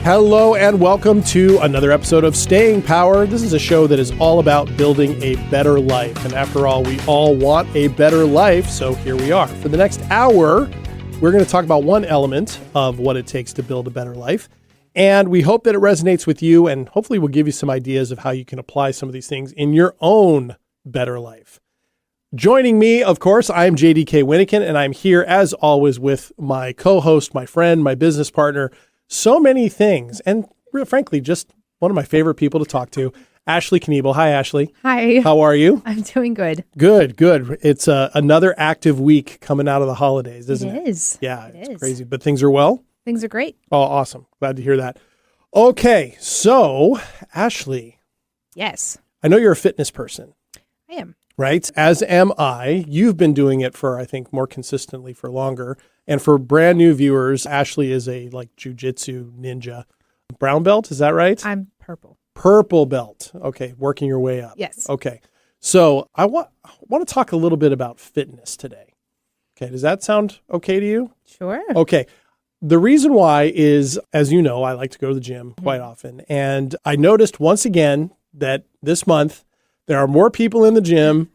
Hello and welcome to another episode of Staying Power. This is a show that is all about building a better life. And after all, we all want a better life, so here we are. For the next hour, we're going to talk about one element of what it takes to build a better life. And we hope that it resonates with you, and hopefully we'll give you some ideas of how you can apply some of these things in your own better life. Joining me, of course, I'm JDK Winnikin, and I'm here as always with my co-host, my friend, my business partner, so many things, and frankly, just one of my favorite people to talk to, Ashley Kniebel. Hi, Ashley. Hi. How are you? I'm doing good. Good. It's another active week coming out of the holidays, isn't it? It is. Yeah, it's crazy, but things are well? Things are great. Oh, awesome. Glad to hear that. Okay, so, Ashley. Yes. I know you're a fitness person. I am. Right? As am I. You've been doing it for, I think, more consistently for longer. And for brand new viewers, Ashley is a jiu-jitsu ninja. Brown belt, is that right? I'm purple. Purple belt. Okay, working your way up. Yes. Okay. So I want to talk a little bit about fitness today. Okay, does that sound okay to you? Sure. Okay. The reason why is, as you know, I like to go to the gym quite often. And I noticed once again that this month, there are more people in the gym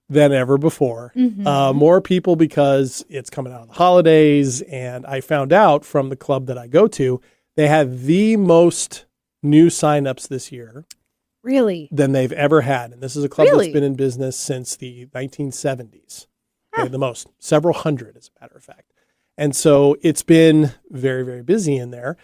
than ever before. More people because it's coming out of the holidays. And I found out from the club that I go to, they had the most new signups this year. Really? Than they've ever had. And this is a club Really? that's been in business since the 1970s. Okay, the most. Several hundred, as a matter of fact. And so it's been very, very busy in there.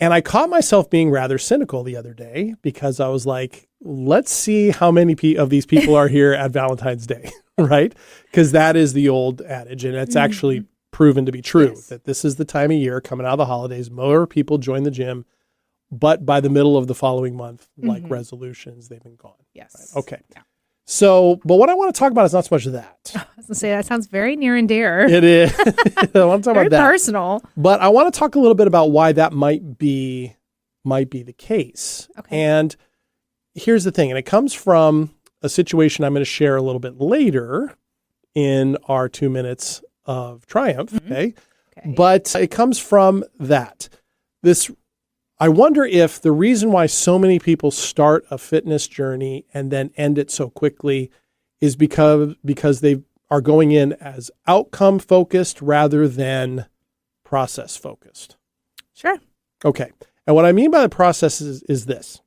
And I caught myself being rather cynical the other day because I was like, let's see how many of these people are here at Valentine's Day, right? Because that is the old adage, and it's actually proven to be true, that this is the time of year coming out of the holidays, more people join the gym, but by the middle of the following month, like resolutions, they've been gone. Yes. Right? Okay. Yeah. So, but what I want to talk about is not so much of that. I was going to say, that sounds very near and dear. It is. I want to talk very about that. personal. But I want to talk a little bit about why that might be the case. Okay. And here's the thing, and it comes from a situation I'm going to share a little bit later in our 2 minutes of triumph. Okay. But it comes from that. I wonder if the reason why so many people start a fitness journey and then end it so quickly is because they are going in as outcome focused rather than process focused. Sure. Okay. And what I mean by the process is this.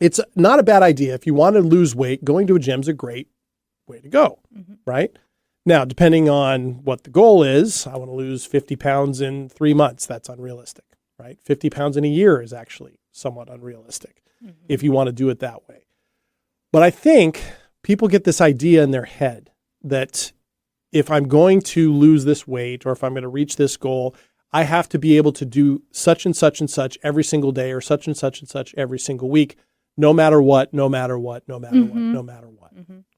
It's not a bad idea. If you want to lose weight, going to a gym is a great way to go, right? Now, depending on what the goal is, I want to lose 50 pounds in 3 months. That's unrealistic. Right? 50 pounds in a year is actually somewhat unrealistic if you want to do it that way. But I think people get this idea in their head that if I'm going to lose this weight or if I'm going to reach this goal, I have to be able to do such and such and such every single day or such and such every single week, no matter what, no matter what, no matter what, no matter what,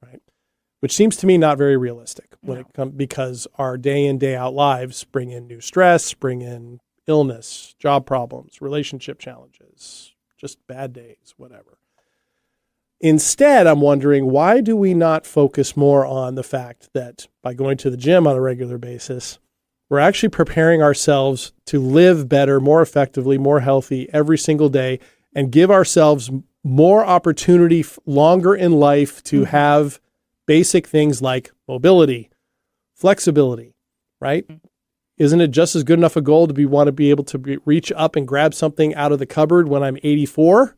right? Which seems to me not very realistic when it comes, because our day in, day out lives bring in new stress, bring in illness, job problems, relationship challenges, just bad days, whatever. Instead, I'm wondering, why do we not focus more on the fact that by going to the gym on a regular basis, we're actually preparing ourselves to live better, more effectively, more healthy every single day, and give ourselves more opportunity longer in life to have basic things like mobility, flexibility, right? Isn't it just as good enough a goal to want to be able to reach up and grab something out of the cupboard when I'm 84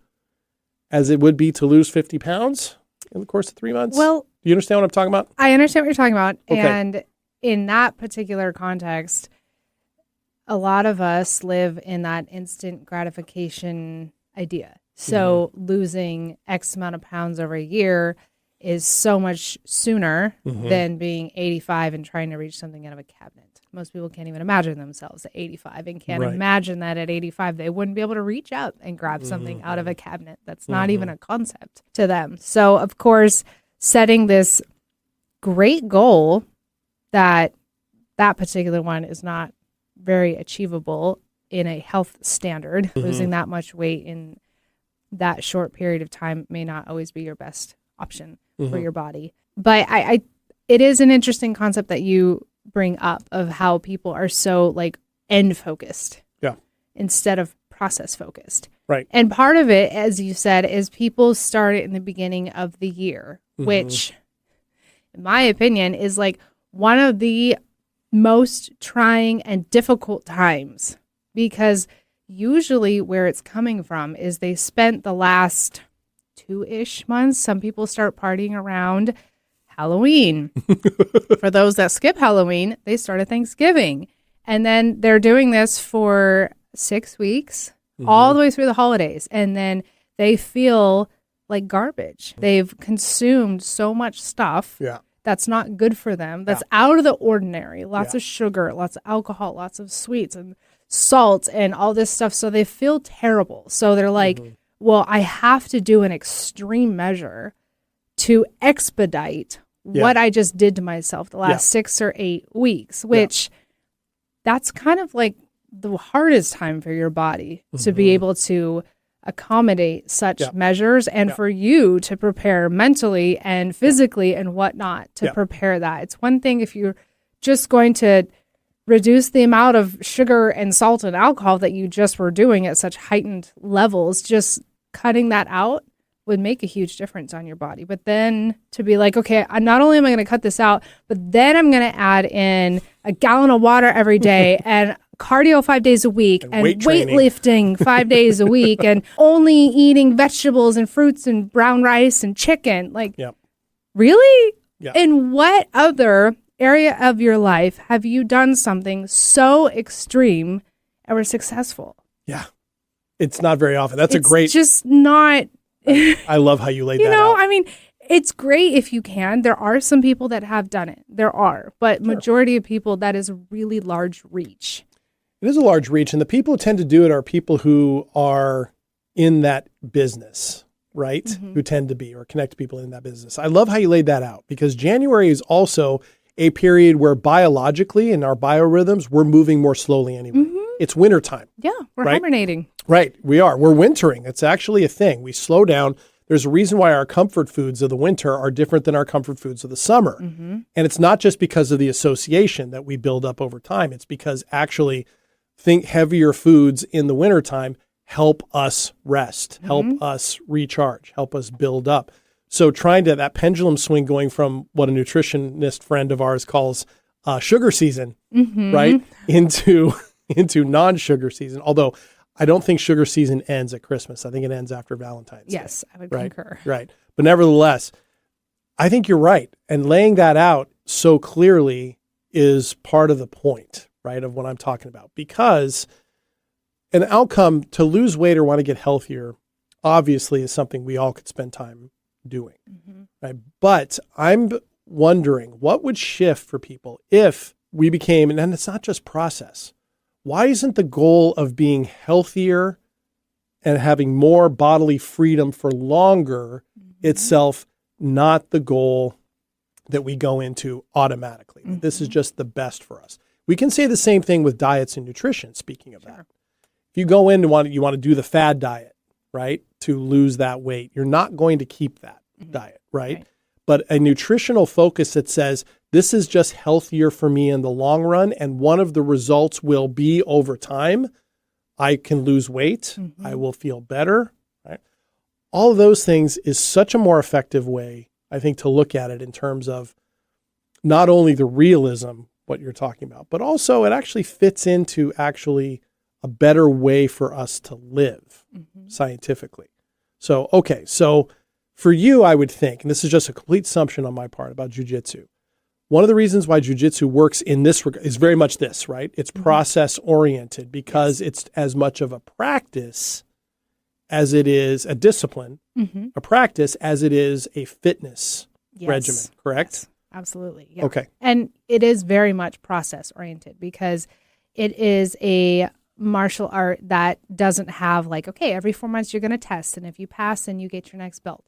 as it would be to lose 50 pounds in the course of 3 months? Well, do you understand what I'm talking about? I understand what you're talking about. Okay. And in that particular context, a lot of us live in that instant gratification idea. So losing X amount of pounds over a year is so much sooner than being 85 and trying to reach something out of a cabinet. Most people can't even imagine themselves at 85 and can't imagine that at 85 they wouldn't be able to reach up and grab something out of a cabinet. That's not even a concept to them. So, of course, setting this great goal that particular one is not very achievable in a health standard, losing that much weight in that short period of time may not always be your best option for your body. But it is an interesting concept that you bring up of how people are so like end focused instead of process focused. Right. And part of it, as you said, is people start it in the beginning of the year, which, in my opinion, is like one of the most trying and difficult times, because usually where it's coming from is they spent the last 2-ish months. Some people start partying around Halloween. For those that skip Halloween, they start at Thanksgiving. And then they're doing this for 6 weeks, all the way through the holidays. And then they feel like garbage. They've consumed so much stuff that's not good for them, that's out of the ordinary. Lots of sugar, lots of alcohol, lots of sweets and salt and all this stuff. So they feel terrible. So they're like, well, I have to do an extreme measure to expedite what I just did to myself the last 6 or 8 weeks, which that's kind of like the hardest time for your body to be able to accommodate such measures, and for you to prepare mentally and physically and whatnot to prepare that. It's one thing if you're just going to reduce the amount of sugar and salt and alcohol that you just were doing at such heightened levels. Just cutting that out would make a huge difference on your body. But then to be like, okay, not only am I going to cut this out, but then I'm going to add in a gallon of water every day and cardio 5 days a week and weightlifting 5 days a week and only eating vegetables and fruits and brown rice and chicken. Like, really? In what other area of your life have you done something so extreme and were successful? Yeah. It's not very often. It's just not. I love how you laid that out. You know, I mean, it's great if you can. There are some people that have done it. There are. But majority of people, that is a really large reach. It is a large reach. And the people who tend to do it are people who are in that business, right? Who tend to be or connect to people in that business. I love how you laid that out, because January is also a period where biologically in our biorhythms, we're moving more slowly anyway. It's wintertime. Yeah, we're hibernating. Right, we are. We're wintering. It's actually a thing. We slow down. There's a reason why our comfort foods of the winter are different than our comfort foods of the summer. And it's not just because of the association that we build up over time. It's because actually heavier foods in the wintertime help us rest, help us recharge, help us build up. So trying to, that pendulum swing going from what a nutritionist friend of ours calls sugar season, right, into non-sugar season. Although I don't think sugar season ends at Christmas. I think it ends after Valentine's Day. Yes, I would concur. Right. But nevertheless, I think you're right. And laying that out so clearly is part of the point, right, of what I'm talking about. Because an outcome to lose weight or want to get healthier, obviously, is something we all could spend time doing. Right? But I'm wondering what would shift for people if we became, and it's not just process. Why isn't the goal of being healthier and having more bodily freedom for longer itself not the goal that we go into automatically? This is just the best for us. We can say the same thing with diets and nutrition, speaking of that. If you go in and you want to do the fad diet, right, to lose that weight, you're not going to keep that diet, right? But a nutritional focus that says, this is just healthier for me in the long run, and one of the results will be over time, I can lose weight, I will feel better, right? All of those things is such a more effective way, I think, to look at it in terms of not only the realism, what you're talking about, but also it actually fits into actually a better way for us to live scientifically. So, okay, so for you, I would think, and this is just a complete assumption on my part about jiu-jitsu, one of the reasons why jiu-jitsu works in this regard is very much this, right? It's process oriented because it's as much of a practice as it is a discipline, a practice as it is a fitness regimen, correct? Yes, absolutely. Yeah. Okay. And it is very much process oriented because it is a martial art that doesn't have like, okay, every 4 months you're going to test, and if you pass, then you get your next belt.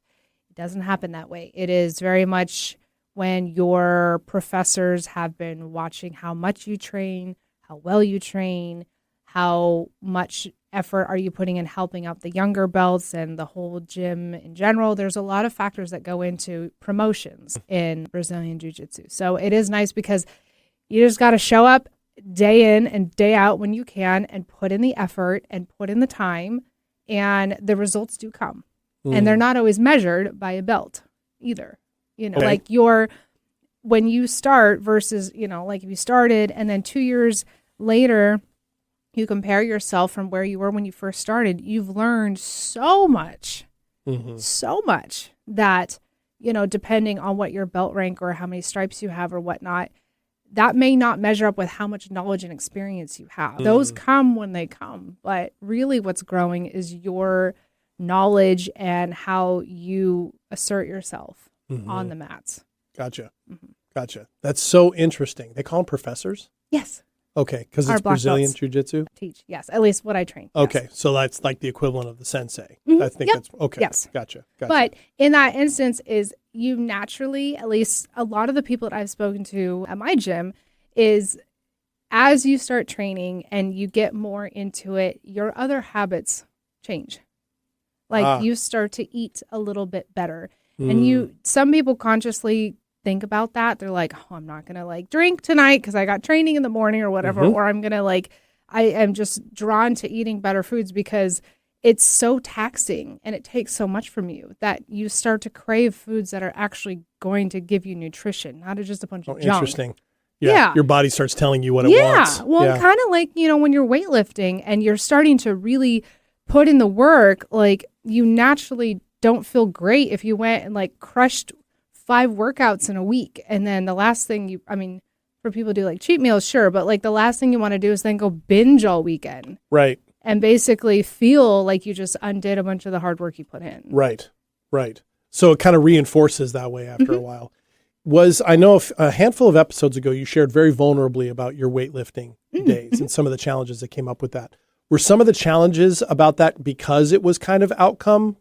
It doesn't happen that way. It is very much when your professors have been watching how much you train, how well you train, how much effort are you putting in helping out the younger belts and the whole gym in general. There's a lot of factors that go into promotions in Brazilian Jiu-Jitsu. So it is nice because you just got to show up day in and day out when you can, and put in the effort and put in the time, and the results do come. And they're not always measured by a belt either. Okay. Like when you start versus, like if you started and then 2 years later, you compare yourself from where you were when you first started, you've learned so much, so much that, depending on what your belt rank or how many stripes you have or whatnot, that may not measure up with how much knowledge and experience you have. Those come when they come, but really what's growing is your knowledge and how you assert yourself on the mats. Gotcha. Gotcha. That's so interesting. They call them professors? Yes. Okay, because it's Brazilian Jiu-Jitsu? Teach, yes. At least what I train. Okay, yes. so that's like the equivalent of the sensei. I think that's, okay. Yes. Gotcha. But in that instance is you naturally, at least a lot of the people that I've spoken to at my gym, is as you start training and you get more into it, your other habits change. Like you start to eat a little bit better. And some people consciously think about that. They're like, oh, I'm not going to drink tonight because I got training in the morning or whatever. Or I'm going to I am just drawn to eating better foods because it's so taxing and it takes so much from you that you start to crave foods that are actually going to give you nutrition, not just a bunch of junk. Interesting. Yeah. Your body starts telling you what it wants. Well, kind of like, when you're weightlifting and you're starting to really put in the work, you naturally don't feel great if you went and crushed 5 workouts in a week. And then the last thing for people who do cheat meals, sure. But the last thing you want to do is then go binge all weekend. Right. And basically feel like you just undid a bunch of the hard work you put in. Right. So it kind of reinforces that way after a while. I know a handful of episodes ago, you shared very vulnerably about your weightlifting days and some of the challenges that came up with that. Were some of the challenges about that because it was kind of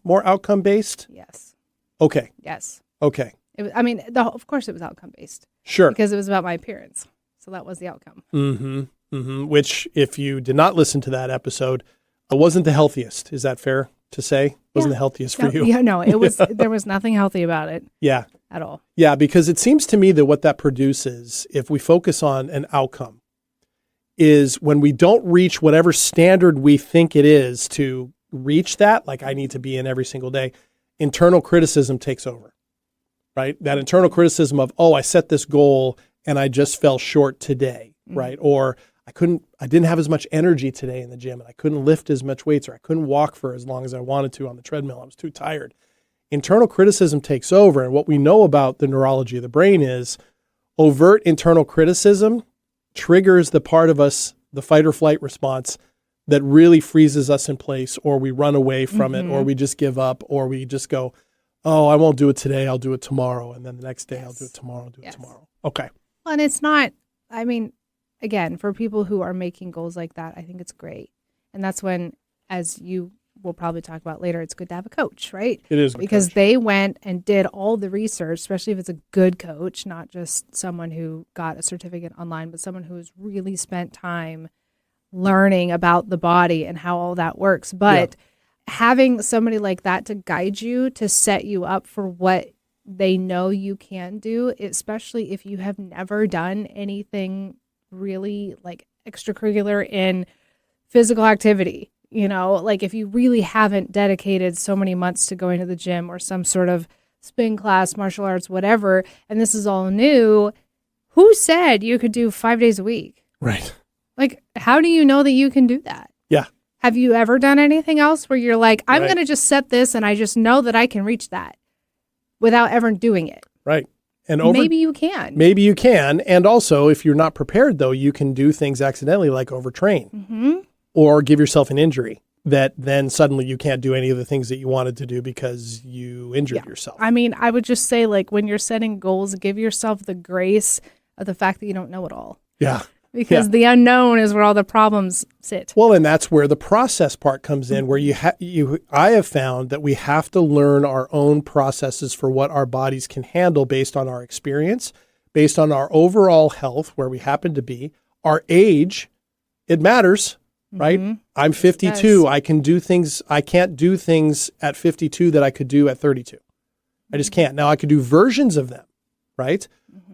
more outcome based? Yes. Okay. Yes. Okay. Of course it was outcome based. Sure. Because it was about my appearance. So that was the outcome. Which, if you did not listen to that episode, it wasn't the healthiest. Is that fair to say? It wasn't the healthiest for you. Yeah, no, it was. There was nothing healthy about it. Yeah. At all. Yeah, because it seems to me that what that produces, if we focus on an outcome, is when we don't reach whatever standard we think it is to reach that, I need to be in every single day, internal criticism takes over, right? That internal criticism of, I set this goal and I just fell short today, right? Or I didn't have as much energy today in the gym and I couldn't lift as much weights, or I couldn't walk for as long as I wanted to on the treadmill. I was too tired. Internal criticism takes over. And what we know about the neurology of the brain is overt internal criticism triggers the part of us, the fight or flight response, that really freezes us in place, or we run away from it, or we just give up, or we just go, I won't do it today, I'll do it tomorrow. And then the next day I'll do it tomorrow, tomorrow. Okay. Well, and it's not, again, for people who are making goals like that, I think it's great. And that's when, as you will probably talk about later, it's good to have a coach, right? It is. Because they went and did all the research, especially if it's a good coach, not just someone who got a certificate online, but someone who's really spent time learning about the body and how all that works. But having somebody like that to guide you, to set you up for what they know you can do, especially if you have never done anything really extracurricular in physical activity. If you really haven't dedicated so many months to going to the gym or some sort of spin class, martial arts, whatever, and this is all new, who said you could do 5 days a week? Right. How do you know that you can do that? Yeah. Have you ever done anything else where you're I'm going to just set this and I just know that I can reach that without ever doing it? Right. And maybe you can. Maybe you can. And also, if you're not prepared, though, you can do things accidentally, like overtrain or give yourself an injury that then suddenly you can't do any of the things that you wanted to do because you injured yourself. I would just say, when you're setting goals, give yourself the grace of the fact that you don't know it all. Yeah. Because the unknown is where all the problems sit. Well, and that's where the process part comes in, where I have found that we have to learn our own processes for what our bodies can handle based on our experience, based on our overall health, where we happen to be, our age. It matters, right? I'm 52. I can do things. I can't do things at 52 that I could do at 32. I just can't. Now I could do versions of them, right?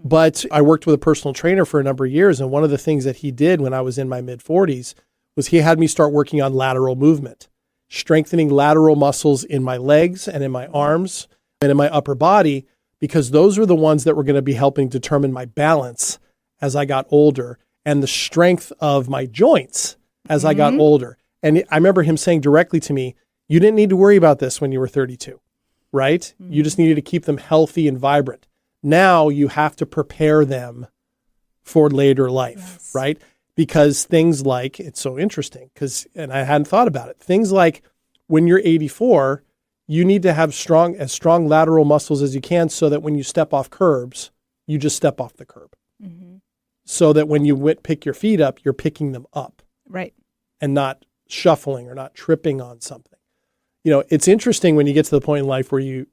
But I worked with a personal trainer for a number of years. And one of the things that he did when I was in my mid 40s was he had me start working on lateral movement, strengthening lateral muscles in my legs and in my arms and in my upper body, because those were the ones that were going to be helping determine my balance as I got older and the strength of my joints as I got older. And I remember him saying directly to me, you didn't need to worry about this when you were 32, right? You just needed to keep them healthy and vibrant. Now you have to prepare them for later life, right? Because things like, it's so interesting and I hadn't thought about it. Things like when you're 84, you need to have as strong lateral muscles as you can so that when you step off curbs, you just step off the curb. So that when you pick your feet up, you're picking them up. Right. And not shuffling or not tripping on something. You know, it's interesting when you get to the point in life where you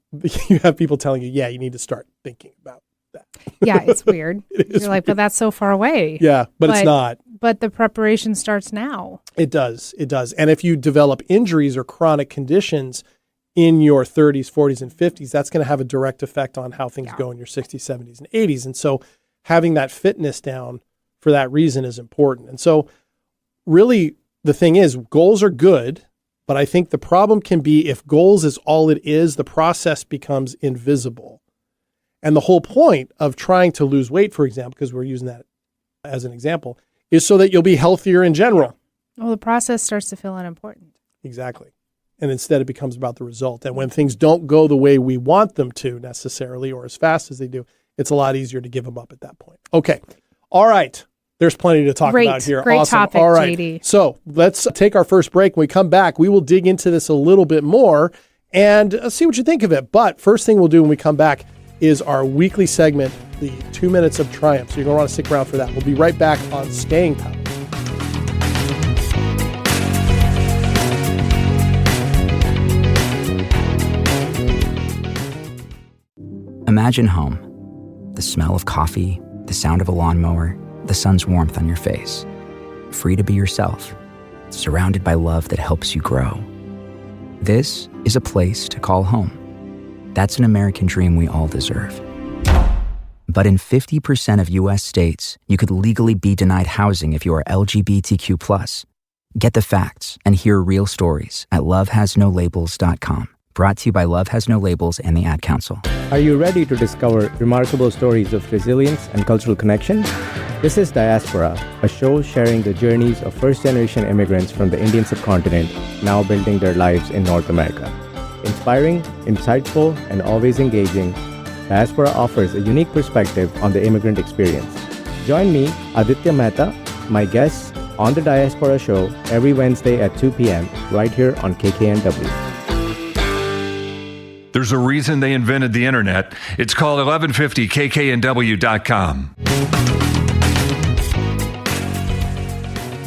have people telling you, yeah, you need to start thinking about that. Yeah, it's weird. You're like, but that's so far away. Yeah, but it's not. But the preparation starts now. It does. It does. And if you develop injuries or chronic conditions in your 30s, 40s, and 50s, that's going to have a direct effect on how things go in your 60s, 70s, and 80s. And so having that fitness down for that reason is important. And so really the thing is, goals are good, but I think the problem can be if goals is all it is, the process becomes invisible. And the whole point of trying to lose weight, for example, because we're using that as an example, is so that you'll be healthier in general. Well, the process starts to feel unimportant. Exactly. And instead it becomes about the result. And when things don't go the way we want them to necessarily, or as fast as they do, it's a lot easier to give them up at that point. Okay. All right. There's plenty to talk about here. Great awesome. Topic, all right. JD. So let's take our first break. When we come back, we will dig into this a little bit more and see what you think of it. But first thing we'll do when we come back is our weekly segment, the 2 Minutes of Triumph. So you're going to want to stick around for that. We'll be right back on Staying Power. Imagine home. The smell of coffee, the sound of a lawnmower, the sun's warmth on your face. Free to be yourself, surrounded by love that helps you grow. This is a place to call home. That's an American dream we all deserve. But in 50% of U.S. states, you could legally be denied housing if you are LGBTQ+. Get the facts and hear real stories at lovehasnolabels.com. Brought to you by Love Has No Labels and the Ad Council. Are you ready to discover remarkable stories of resilience and cultural connection? This is Diaspora, a show sharing the journeys of first-generation immigrants from the Indian subcontinent now building their lives in North America. Inspiring, insightful, and always engaging, Diaspora offers a unique perspective on the immigrant experience. Join me, Aditya Mehta, my guests, on the Diaspora Show every Wednesday at 2 p.m. right here on KKNW. There's a reason they invented the internet. It's called 1150kknw.com.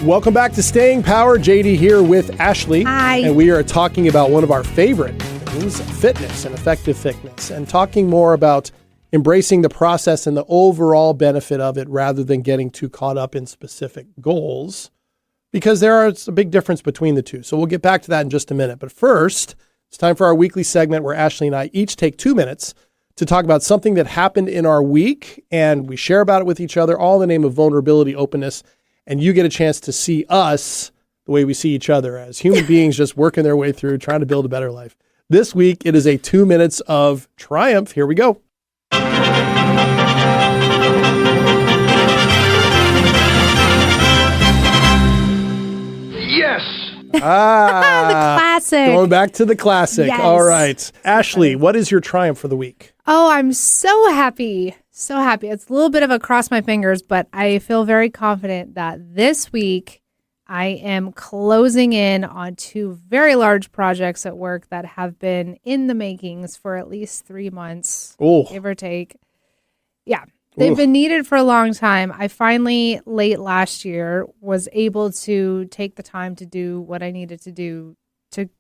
Welcome back to Staying Power. JD here with Ashley. Hi. And we are talking about one of our favorite things, fitness and effective fitness, and talking more about embracing the process and the overall benefit of it rather than getting too caught up in specific goals, because it's a big difference between the two. So we'll get back to that in just a minute. But first, it's time for our weekly segment where Ashley and I each take 2 minutes to talk about something that happened in our week, and we share about it with each other, all in the name of vulnerability, openness, and you get a chance to see us the way we see each other as human beings just working their way through, trying to build a better life. This week, it is a 2 minutes of triumph. Here we go. Yes! The classic. Going back to the classic. Yes. All right. Ashley, what is your triumph for the week? Oh, I'm so happy. So happy. It's a little bit of a cross my fingers, but I feel very confident that this week I am closing in on 2 very large projects at work that have been in the makings for at least 3 months, give or take. Yeah. They've been needed for a long time. I finally, late last year, was able to take the time to do what I needed to do to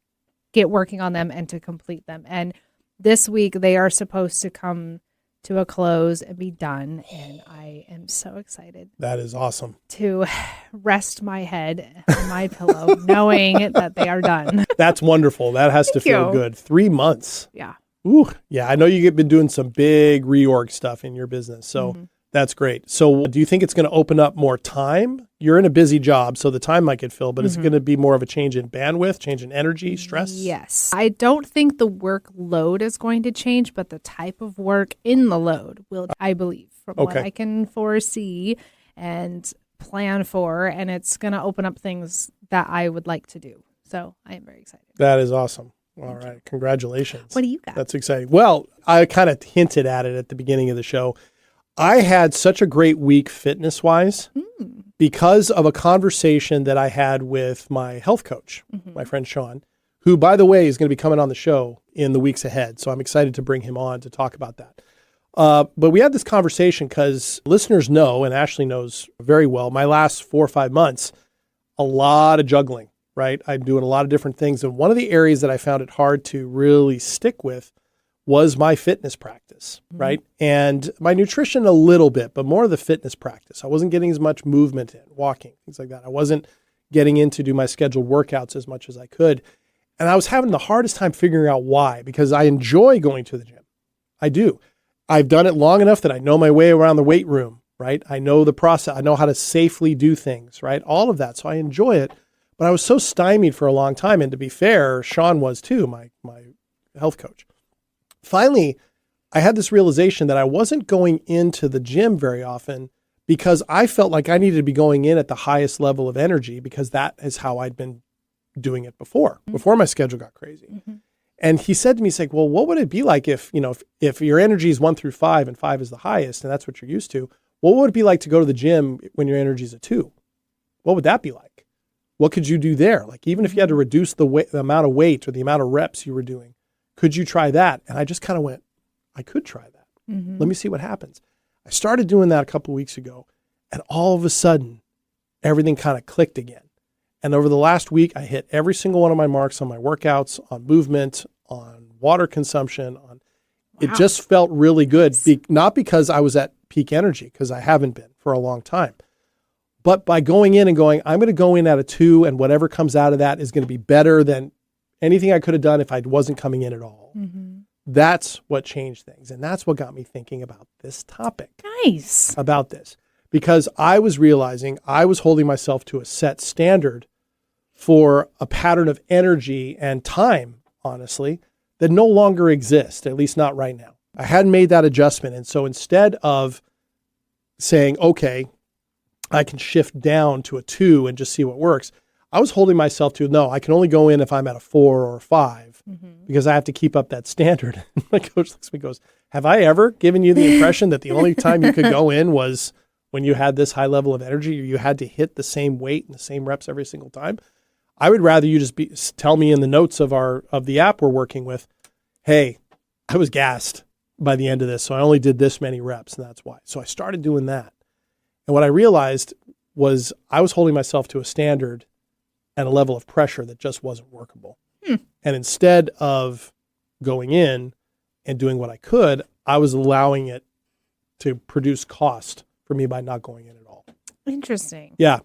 get working on them and to complete them. And this week, they are supposed to come to a close and be done. And I am so excited. That is awesome. To rest my head on my pillow, knowing that they are done. That's wonderful. That has to feel good. 3 months. Yeah. Ooh, yeah. I know you've been doing some big reorg stuff in your business. So that's great. So do you think it's going to open up more time? You're in a busy job, so the time might get filled, but is it going to be more of a change in bandwidth, change in energy, stress? Yes. I don't think the workload is going to change, but the type of work in the load will, I believe, from what I can foresee and plan for. And it's going to open up things that I would like to do. So I am very excited. That is awesome. All right. Congratulations. What do you got? That's exciting. Well, I kind of hinted at it at the beginning of the show. I had such a great week fitness-wise because of a conversation that I had with my health coach, my friend Sean, who, by the way, is going to be coming on the show in the weeks ahead. So I'm excited to bring him on to talk about that. But we had this conversation because listeners know, and Ashley knows very well, my last 4 or 5 months, a lot of juggling. Right? I'm doing a lot of different things. And one of the areas that I found it hard to really stick with was my fitness practice, right? And my nutrition a little bit, but more of the fitness practice. I wasn't getting as much movement in, walking, things like that. I wasn't getting in to do my scheduled workouts as much as I could. And I was having the hardest time figuring out why, because I enjoy going to the gym. I do. I've done it long enough that I know my way around the weight room, right? I know the process. I know how to safely do things, right? All of that. So I enjoy it. But I was so stymied for a long time. And to be fair, Sean was too, my health coach. Finally, I had this realization that I wasn't going into the gym very often because I felt like I needed to be going in at the highest level of energy because that is how I'd been doing it before my schedule got crazy. And he said to me, he's like, well, what would it be like if your energy is 1 through 5 and 5 is the highest and that's what you're used to, what would it be like to go to the gym when your energy is a 2? What would that be like? What could you do there? Like, even if you had to reduce the amount of weight or the amount of reps you were doing, could you try that? And I just kind of went, I could try that. Let me see what happens. I started doing that a couple of weeks ago, and all of a sudden, everything kind of clicked again. And over the last week, I hit every single one of my marks on my workouts, on movement, on water consumption. It just felt really good, not because I was at peak energy, because I haven't been for a long time. But by going in and going, I'm going to go in at a 2 and whatever comes out of that is going to be better than anything I could have done if I wasn't coming in at all. That's what changed things. And that's what got me thinking about this topic. Nice. About this. Because I was realizing I was holding myself to a set standard for a pattern of energy and time, honestly, that no longer exists, at least not right now. I hadn't made that adjustment. And so instead of saying, okay, I can shift down to a 2 and just see what works, I was holding myself to, no, I can only go in if I'm at a 4 or a 5 because I have to keep up that standard. My coach looks at me and goes, have I ever given you the impression that the only time you could go in was when you had this high level of energy or you had to hit the same weight and the same reps every single time? I would rather you just tell me in the notes of the app we're working with, hey, I was gassed by the end of this, so I only did this many reps, and that's why. So I started doing that. And what I realized was I was holding myself to a standard and a level of pressure that just wasn't workable. And instead of going in and doing what I could, I was allowing it to produce cost for me by not going in at all. Interesting. Yeah.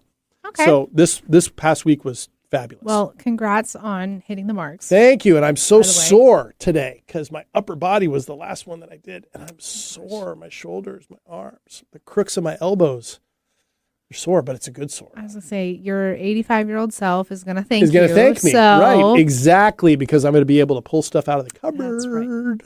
Okay. So this past week was fabulous. Well, congrats on hitting the marks. Thank you. And I'm so sore today because my upper body was the last one that I did. And I'm sore. My shoulders, my arms, the crooks of my elbows. You're sore, but it's a good sore. I was going to say, your 85-year-old self is going to thank you. Is going to thank me. So... Right. Exactly. Because I'm going to be able to pull stuff out of the cupboard. That's right.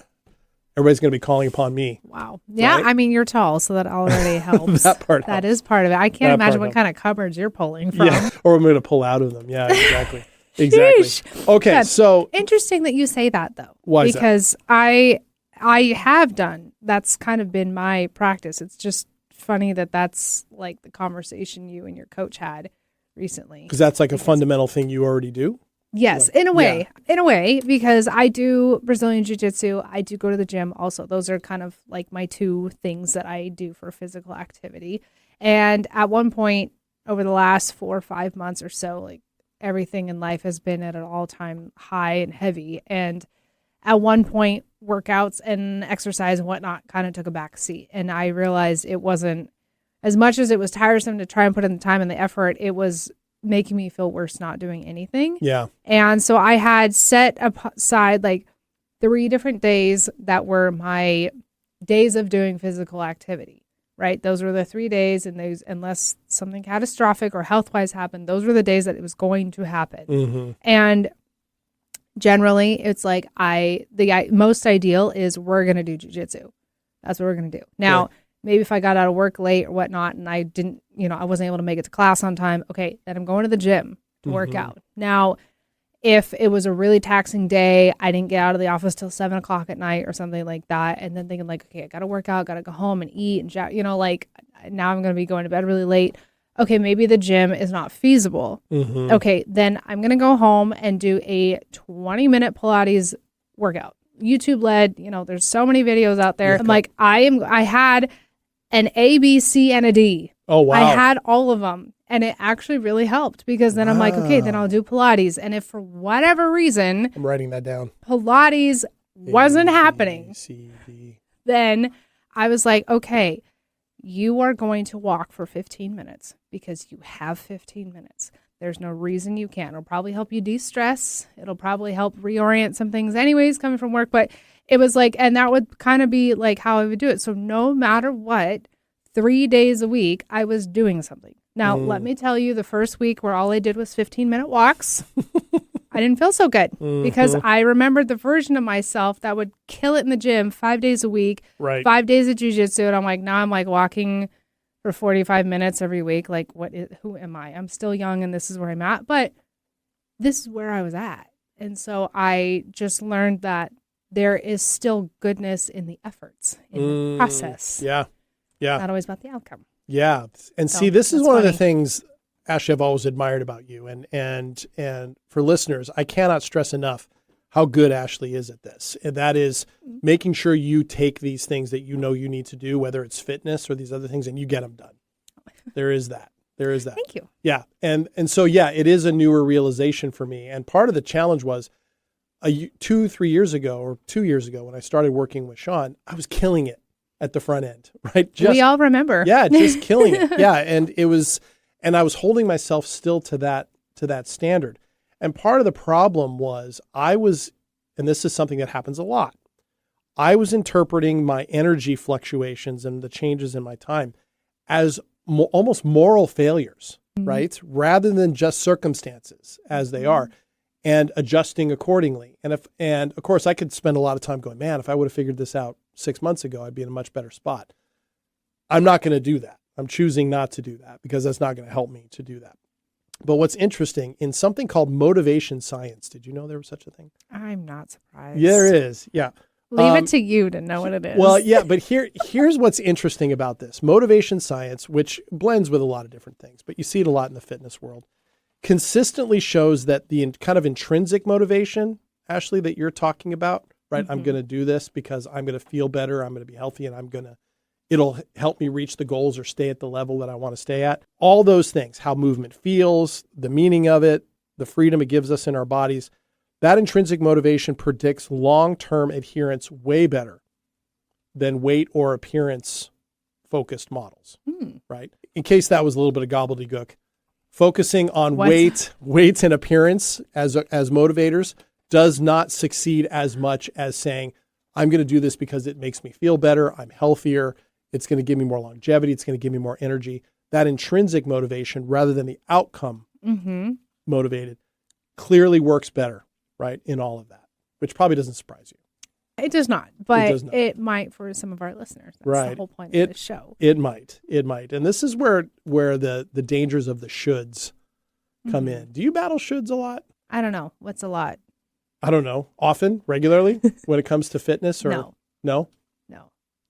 Everybody's going to be calling upon me. Wow. Yeah. Right? I mean, you're tall, so that already helps. That part That helps. is part of it. I can't imagine what kind of cupboards you're pulling from. Yeah. Or I'm going to pull out of them. Yeah, exactly. Exactly. Sheesh. Okay. Yeah. So Interesting that you say that, though. Why is that? Because I have done. That's kind of been my practice. It's just funny that that's like the conversation you and your coach had recently. because that's like a fundamental thing you already do. Yes, in a way, because I do Brazilian Jiu-Jitsu. I do go to the gym also. Those are kind of like my 2 things that I do for physical activity. And at one point over the last 4 or 5 months or so, like everything in life has been at an all-time high and heavy. And at one point, workouts and exercise and whatnot kind of took a back seat. And I realized it wasn't, as much as it was tiresome to try and put in the time and the effort, it was making me feel worse not doing anything. Yeah. And so I had set aside like 3 different days that were my days of doing physical activity, right? Those were the 3 days, and those, unless something catastrophic or health-wise happened, those were the days that it was going to happen. Mm-hmm. And generally, it's like the most ideal is we're going to do jujitsu. That's what we're going to do. Now, Right. maybe if I got out of work late or whatnot and I didn't, I wasn't able to make it to class on time, okay, then I'm going to the gym to work out. Now, if it was a really taxing day, I didn't get out of the office till 7 o'clock at night or something like that, and then thinking like, okay, I got to work out, got to go home and eat and like now I'm going to be going to bed really late. Okay, maybe the gym is not feasible. Mm-hmm. Okay, then I'm going to go home and do a 20-minute Pilates workout. YouTube led, there's so many videos out there. Yeah. I'm like, I had an A, B, C, and a D. Oh, wow. I had all of them. And it actually really helped because then I'm like, okay, then I'll do Pilates. And if for whatever reason I'm writing that down. Pilates wasn't A, happening, C, D. then I was like, okay, you are going to walk for 15 minutes because you have 15 minutes. There's no reason you can't. It'll probably help you de-stress. It'll probably help reorient some things anyways coming from work. But it was like, and that would kind of be like how I would do it. So no matter what, 3 days a week, I was doing something. Now, let me tell you, the first week where all I did was 15-minute walks, I didn't feel so good because I remembered the version of myself that would kill it in the gym 5 days a week, Right. 5 days of jujitsu. And I'm like, now I'm like walking for 45 minutes every week. Like, who am I? I'm still young and this is where I'm at. But this is where I was at. And so I just learned that there is still goodness in the efforts, in the process. Yeah. Yeah. Not always about the outcome. Yeah. And So, see, this is that's one of the funny. things, Ashley, I've always admired about you. And for listeners, I cannot stress enough how good Ashley is at this. And that is making sure you take these things that you know you need to do, whether it's fitness or these other things, and you get them done. There is that. There is that. Thank you. Yeah. And so, yeah, it is a newer realization for me. And part of the challenge was 2 years ago when I started working with Sean, I was killing it at the front end, right? We all remember. Yeah, just killing it. Yeah, and I was holding myself still to that standard. And part of the problem was and this is something that happens a lot, I was interpreting my energy fluctuations and the changes in my time as almost moral failures, right? Rather than just circumstances as they are, and adjusting accordingly. And of course I could spend a lot of time going, man, if I would have figured this out 6 months ago, I'd be in a much better spot. I'm not going to do that. I'm choosing not to do that because that's not going to help me to do that. But what's interesting, in something called motivation science, did you know there was such a thing? I'm not surprised. Yeah, there is. Yeah. Leave it to you to know what it is. Well, yeah, but here's what's interesting about this. Motivation science, which blends with a lot of different things, but you see it a lot in the fitness world, consistently shows that the kind of intrinsic motivation, Ashley, that you're talking about, right? I'm going to do this because I'm going to feel better, I'm going to be healthy, and it'll help me reach the goals or stay at the level that I want to stay at. All those things, how movement feels, the meaning of it, the freedom it gives us in our bodies, that intrinsic motivation predicts long-term adherence way better than weight or appearance focused models, right? In case that was a little bit of gobbledygook, focusing on weight and appearance as motivators does not succeed as much as saying, I'm going to do this because it makes me feel better, I'm healthier, it's going to give me more longevity, it's going to give me more energy. That intrinsic motivation, rather than the outcome motivated, clearly works better, right, in all of that, which probably doesn't surprise you. It does not, but does not. it might for some of our listeners. That's Right. the whole point of this show. It might. And this is where the dangers of the shoulds come in. Do you battle shoulds a lot? I don't know. What's a lot? I don't know. Often, regularly, when it comes to fitness, or No. No?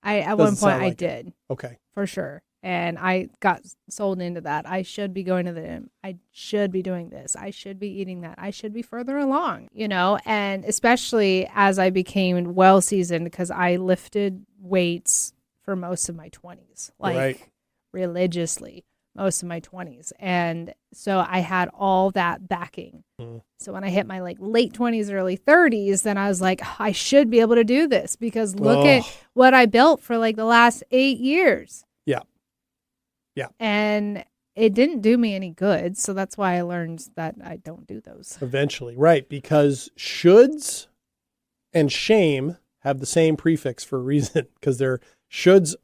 At Doesn't one point sound I like it. did, Okay. for sure. And I got sold into that. I should be going to the gym. I should be doing this. I should be eating that. I should be further along, and especially as I became well seasoned, because I lifted weights for most of my 20s, religiously, most of my 20s. And so I had all that backing. So when I hit my late 20s, early 30s, then I was like, I should be able to do this because look at what I built for the last 8 years. Yeah. And it didn't do me any good. So that's why I learned that I don't do those. Eventually, right. Because shoulds and shame have the same prefix for a reason, because their shoulds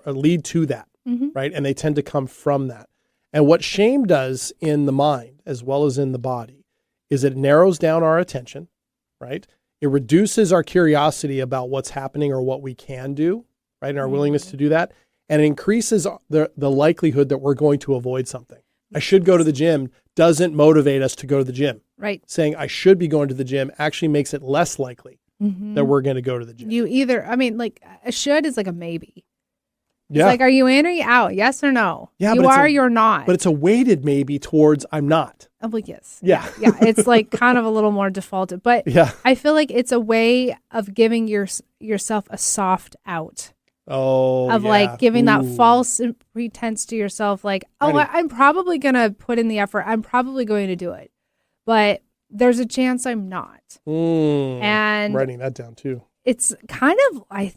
lead to that, right? And they tend to come from that. And what shame does in the mind, as well as in the body, is it narrows down our attention, right? It reduces our curiosity about what's happening or what we can do, right? And our willingness to do that. And it increases the likelihood that we're going to avoid something. I should go to the gym doesn't motivate us to go to the gym. Right. Saying I should be going to the gym actually makes it less likely that we're going to go to the gym. Like a should is like a maybe. Yeah. It's like, are you in or you out? Yes or no? Yeah, you are, you're not. But it's a weighted maybe towards I'm not. Oh, well, yes. Yeah. Yeah. It's like kind of a little more defaulted. But Yeah. I feel like it's a way of giving yourself a soft out. Oh, of yeah. like giving that Ooh. false pretense to yourself, like, oh, Right. I'm probably going to put in the effort. I'm probably going to do it. But there's a chance I'm not. And And I'm writing that down too. it's kind of, I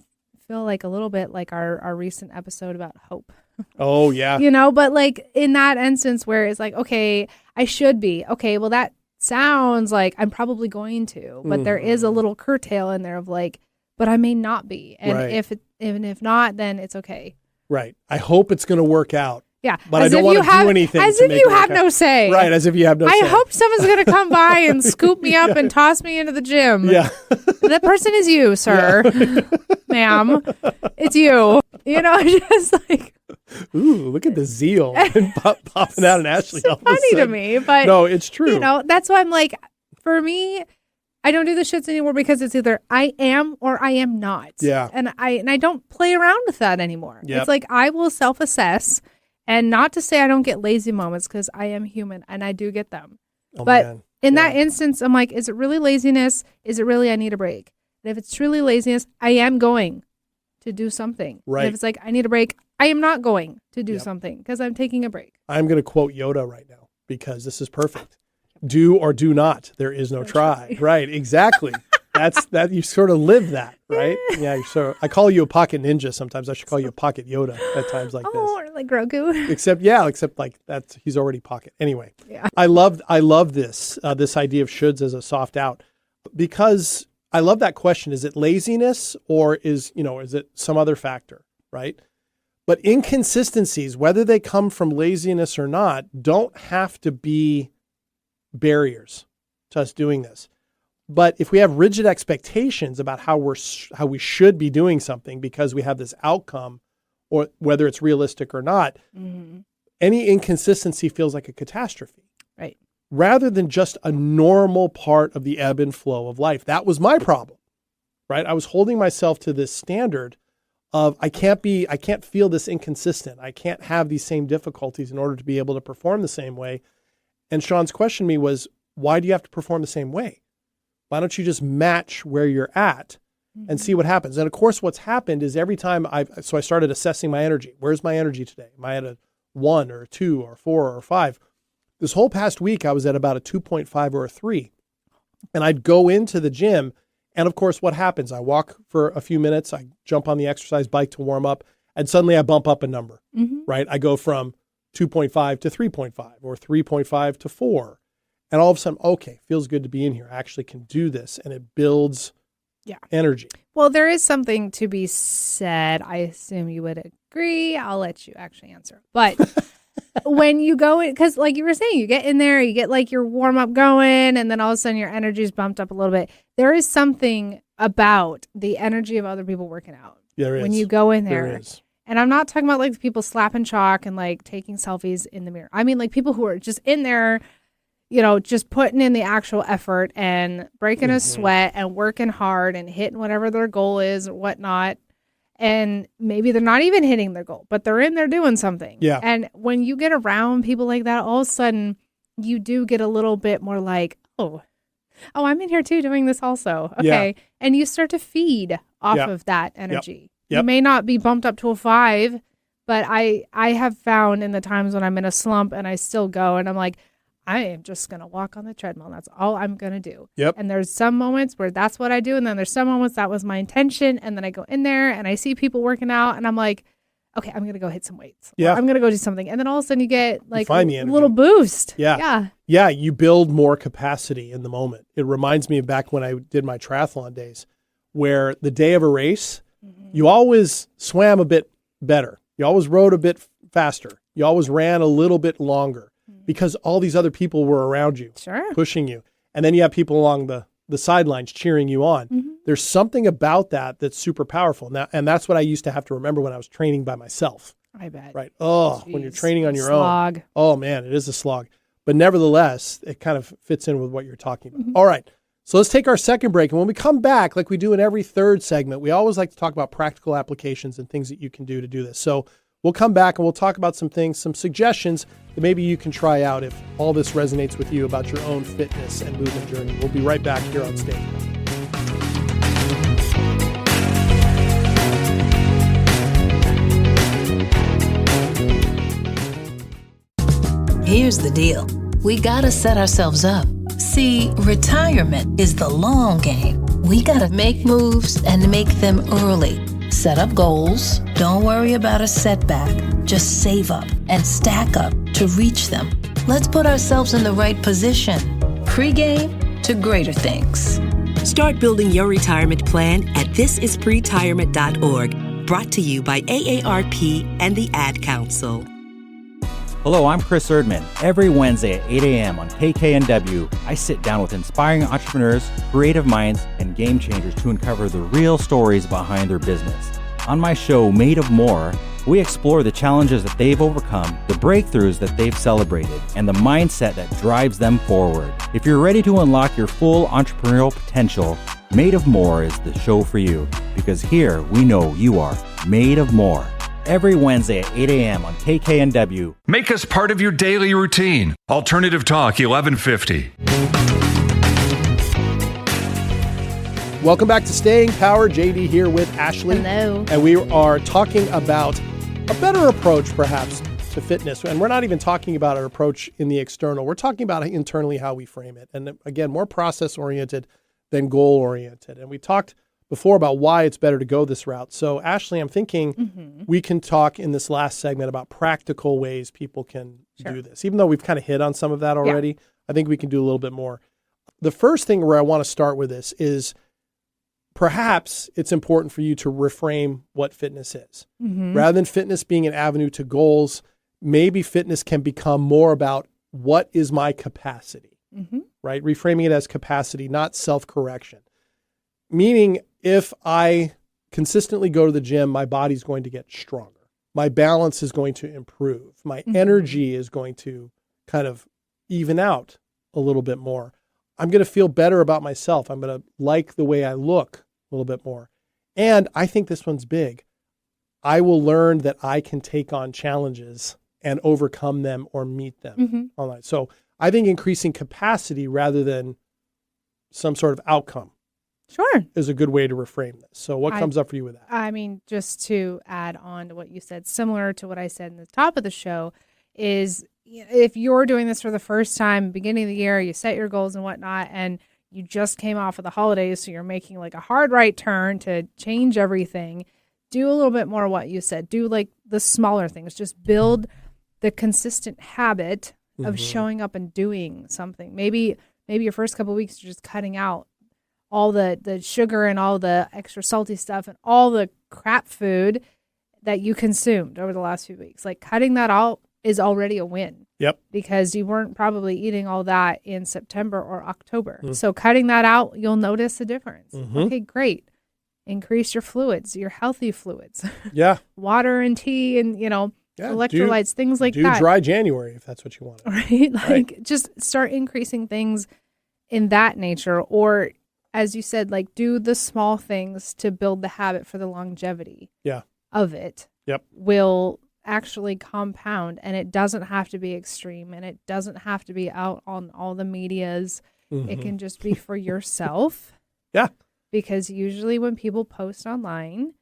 feel like a little bit like our recent episode about hope. Oh, yeah. But like in that instance where it's like, okay, I should be. Okay, well, that sounds like I'm probably going to. But there is a little curtail in there of like, but I may not be. And Right. if not, then it's okay. Right. I hope it's going to work out. Yeah. But I As don't if want you to have- do anything. As to if make you it work have out. no say. Right. As if you have no say. I hope someone's going to come by and scoop me up and toss me into the gym. Yeah. That person is you, sir. Ma'am. It's you. Just like, Ooh, look at the zeal popping out in Ashley. it's all of a funny to sudden. me. But, No, it's true. that's why I'm like, for me, I don't do the shits anymore because it's either I am or I am not. Yeah. And I don't play around with that anymore. Yep. It's like I will self-assess, and not to say I don't get lazy moments, because I am human and I do get them. Oh, But man. in Yeah. that instance, I'm like, is it really laziness? Is it really I need a break? And if it's truly laziness, I am going to do something. Right. And if it's like I need a break, I am not going to do Yep. something because I'm taking a break. I'm going to quote Yoda right now because this is perfect. Do or do not. There is no try. Right. Exactly. That's that. You sort of live that, right? Yeah. I call you a pocket ninja. Sometimes I should call you a pocket Yoda at times like Oh, or like Grogu. this. Except like he's already pocket. Anyway, Yeah. I love this idea of shoulds as a soft out, because I love that question. Is it laziness or is it some other factor? Right. But inconsistencies, whether they come from laziness or not, don't have to be barriers to us doing this. But if we have rigid expectations about how we should be doing something because we have this outcome, or whether it's realistic or not, any inconsistency feels like a catastrophe. Right. Rather than just a normal part of the ebb and flow of life. That was my problem, right? I was holding myself to this standard of I can't feel this inconsistent. I can't have these same difficulties in order to be able to perform the same way. And Sean's question to me was, why do you have to perform the same way? Why don't you just match where you're at and see what happens? And of course, what's happened is every time I started assessing my energy. Where's my energy today? Am I at a 1 or a 2 or 4 or 5? This whole past week, I was at about a 2.5 or a 3. And I'd go into the gym. And of course, what happens? I walk for a few minutes. I jump on the exercise bike to warm up. And suddenly I bump up a number, right? I go from 2.5 to 3.5 or 3.5 to 4. And all of a sudden, okay, feels good to be in here. I actually can do this. And it builds energy. Well, there is something to be said. I assume you would agree. I'll let you actually answer. But when you go in, because like you were saying, you get in there, you get like your warm up going, and then all of a sudden your energy is bumped up a little bit. There is something about the energy of other people working out. There is. When you go in There there. is. And I'm not talking about like people slapping chalk and like taking selfies in the mirror. I mean like people who are just in there, just putting in the actual effort and breaking a sweat and working hard and hitting whatever their goal is or whatnot. And maybe they're not even hitting their goal, but they're in there doing something. Yeah. And when you get around people like that, all of a sudden you do get a little bit more like, oh, I'm in here too doing this also. Okay. Yeah. And you start to feed off Yep. of that energy. Yep. You may not be bumped up to a 5, but I have found in the times when I'm in a slump and I still go and I'm like, I am just going to walk on the treadmill. That's all I'm going to do. Yep. And there's some moments where that's what I do. And then there's some moments that was my intention. And then I go in there and I see people working out and I'm like, okay, I'm going to go hit some weights. Yeah. Or I'm going to go do something. And then all of a sudden you get like find the a energy. little boost. Yeah. Yeah. Yeah, you build more capacity in the moment. It reminds me of back when I did my triathlon days, where the day of a race, you always swam a bit better. You always rode a bit faster. You always ran a little bit longer because all these other people were around you, Sure. pushing you. And then you have people along the sidelines cheering you on. There's something about that that's super powerful. Now, and that's what I used to have to remember when I was training by myself. I bet. Right. Oh, when you're Jeez, training on your slog. own. Oh, man, it is a slog. But nevertheless, it kind of fits in with what you're talking about. All right. So let's take our second break. And when we come back, like we do in every third segment, we always like to talk about practical applications and things that you can do to do this. So we'll come back and we'll talk about some things, some suggestions that maybe you can try out if all this resonates with you about your own fitness and movement journey. We'll be right back here on stage. Here's the deal. We gotta set ourselves up. See, retirement is the long game. We gotta make moves and make them early. Set up goals. Don't worry about a setback. Just save up and stack up to reach them. Let's put ourselves in the right position. Pre-game to greater things. Start building your retirement plan at thisispretirement.org. Brought to you by AARP and the Ad Council. Hello, I'm Chris Erdman. Every Wednesday at 8 a.m. on KKNW, I sit down with inspiring entrepreneurs, creative minds, and game changers to uncover the real stories behind their business. On my show, Made of More, we explore the challenges that they've overcome, the breakthroughs that they've celebrated, and the mindset that drives them forward. If you're ready to unlock your full entrepreneurial potential, Made of More is the show for you, because here we know you are made of more. Every Wednesday at 8 a.m. on KKNW. Make us part of your daily routine. Alternative Talk 1150. Welcome back to Staying Power. JD here with Ashley. Hello. And we are talking about a better approach, perhaps, to fitness. And we're not even talking about an approach in the external. We're talking about internally how we frame it. And again, more process-oriented than goal-oriented. And we talked before about why it's better to go this route. So, Ashley, I'm thinking we can talk in this last segment about practical ways people can do this. Even though we've kind of hit on some of that already, I think we can do a little bit more. The first thing where I want to start with this is perhaps it's important for you to reframe what fitness is. Rather than fitness being an avenue to goals, maybe fitness can become more about what is my capacity, right? Reframing it as capacity, not self-correction. Meaning, if I consistently go to the gym, my body's going to get stronger. My balance is going to improve. My energy is going to kind of even out a little bit more. I'm going to feel better about myself. I'm going to like the way I look a little bit more. And I think this one's big. I will learn that I can take on challenges and overcome them or meet them online. So I think increasing capacity rather than some sort of outcome is a good way to reframe this. So what comes up for you with that? I mean, just to add on to what you said, similar to what I said in the top of the show, is if you're doing this for the first time, beginning of the year, you set your goals and whatnot, and you just came off of the holidays, so you're making like a hard right turn to change everything, do a little bit more what you said. Do like the smaller things. Just build the consistent habit of showing up and doing something. Maybe your first couple of weeks you're just cutting out all the sugar and all the extra salty stuff and all the crap food that you consumed over the last few weeks. Like cutting that out is already a win. Yep. Because you weren't probably eating all that in September or October. So cutting that out, you'll notice a difference. Okay, great. Increase your fluids, your healthy fluids. Yeah. Water and tea and, electrolytes, things like that. Do dry January if that's what you want. Right? Like just start increasing things in that nature, or as you said, like do the small things to build the habit for the longevity of it. Yep. Will actually compound, and it doesn't have to be extreme, and it doesn't have to be out on all the medias. It can just be for yourself. Yeah. Because usually when people post online,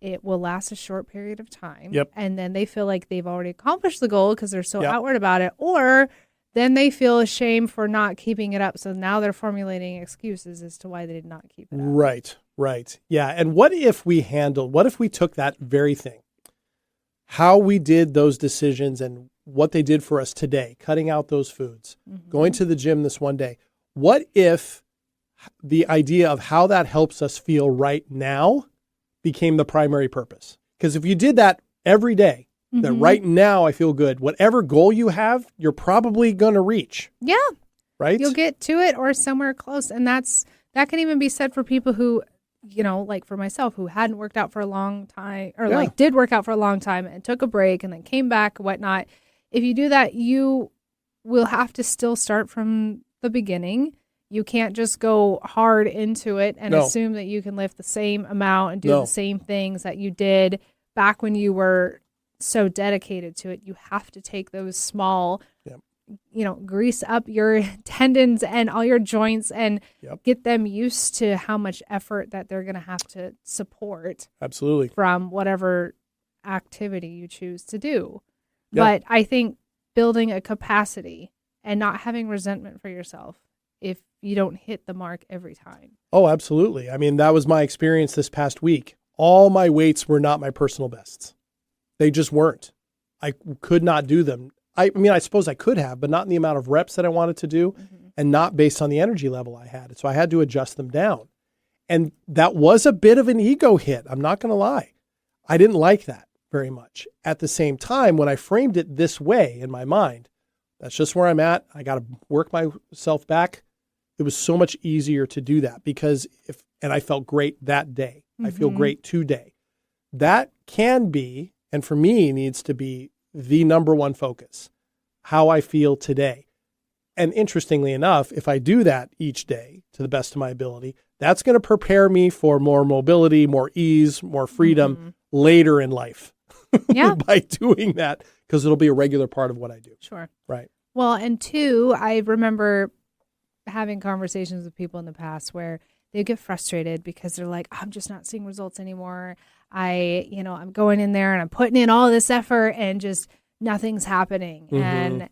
it will last a short period of time. Yep. And then they feel like they've already accomplished the goal because they're so outward about it. Or then they feel ashamed for not keeping it up. So now they're formulating excuses as to why they did not keep it up. Right. Yeah. And what if we took that very thing how we did those decisions and what they did for us today, cutting out those foods, going to the gym this one day. What if the idea of how that helps us feel right now became the primary purpose? Because if you did that every day, that right now I feel good, whatever goal you have, you're probably going to reach. Yeah. Right? You'll get to it or somewhere close. And that can even be said for people who, like for myself, who hadn't worked out for a long time or like did work out for a long time and took a break and then came back and whatnot. If you do that, you will have to still start from the beginning. You can't just go hard into it and assume that you can lift the same amount and do the same things that you did back when you were so dedicated to it. You have to take those small, grease up your tendons and all your joints and get them used to how much effort that they're going to have to support. Absolutely. From whatever activity you choose to do. But I think building a capacity and not having resentment for yourself if you don't hit the mark every time. Oh, absolutely. I mean, that was my experience this past week. All my weights were not my personal bests. They just weren't. I could not do them. I mean, I suppose I could have, but not in the amount of reps that I wanted to do and not based on the energy level I had. So I had to adjust them down. And that was a bit of an ego hit. I'm not going to lie. I didn't like that very much. At the same time, when I framed it this way in my mind, that's just where I'm at. I got to work myself back. It was so much easier to do that because and I felt great that day. I feel great today. That can be, and for me needs to be the number one focus, how I feel today. And interestingly enough, if I do that each day to the best of my ability, that's going to prepare me for more mobility, more ease, more freedom later in life. Yeah. By doing that, because it'll be a regular part of what I do. Sure. Right. Well, and two, I remember having conversations with people in the past where they get frustrated because they're like, I'm just not seeing results anymore. I'm going in there and I'm putting in all this effort and just nothing's happening. And